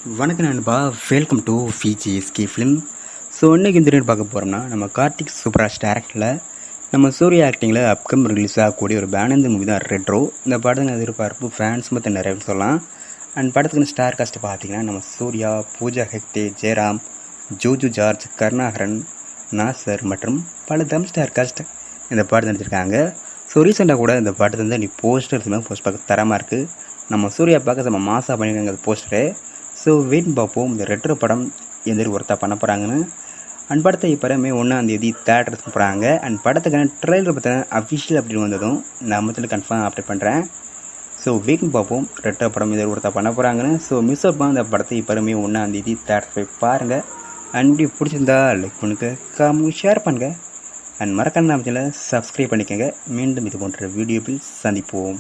வணக்கம் நண்பா, welcome to VGSK film. So இன்றைக்கி இந்த ரீட் பார்க்க போகிறோம்னா, நம்ம கார்த்திக் சூப்பராஜ் டேரக்டரில் நம்ம சூர்யா ஆக்டிங்கில் அப்கம் ரிலீஸ் ஆகக்கூடிய ஒரு பேனந்த மூவி தான் ரெட்ரோ. இந்த படத்துக்கு எதிர்பார்ப்பு ஃபேன்ஸ் மொத்தம் நிறைய சொல்லலாம். அண்ட் படத்துக்கு ஸ்டார் காஸ்ட் பார்த்தீங்கன்னா நம்ம சூர்யா, பூஜா ஹெக்டே, ஜெயராம், ஜோஜு ஜார்ஜ், கருணாகரன், நாசர் மற்றும் பல தம் ஸ்டார் காஸ்ட் இந்த படத்தை நடிச்சிருக்காங்க. ஸோ ரீசெண்டாக கூட இந்த படத்தை வந்து போஸ்டர் பார்க்க தரமாக இருக்குது. நம்ம சூர்யா பார்க்க நம்ம மாசாக பண்ணியிருக்காங்க அந்த போஸ்டரு. ஸோ வெயிட் பார்ப்போம் இந்த ரெட்ரோ படம் எந்த ஒருத்தா பண்ண போகிறாங்கன்னு. அண்ட் படத்தை இப்போ மே 1 தேட்டருக்கு போகிறாங்க. அண்ட் படத்துக்கான ட்ரெயிலர் பார்த்தீங்கன்னா அஃபிஷியல் அப்படின்னு வந்ததும் நான் மொத்தத்தில் கன்ஃபார்ம் அப்டேட் பண்ணுறேன். ஸோ வெயிட் பார்ப்போம் ரெட்ரோ படம் எந்த ஒருத்தா பண்ண போகிறாங்கன்னு. ஸோ மிஸ் அப் அந்த படத்தை இப்போ மே 1 தேட்டர் போய் பாருங்கள். அண்ட் பிடிச்சிருந்தா லைக் பண்ணுங்க, ஷேர் பண்ணுங்கள். அண்ட் மறக்காம நம்ம சேனலை சப்ஸ்கிரைப் பண்ணிக்கோங்க. மீண்டும் இது போன்ற வீடியோவில் சந்திப்போம்.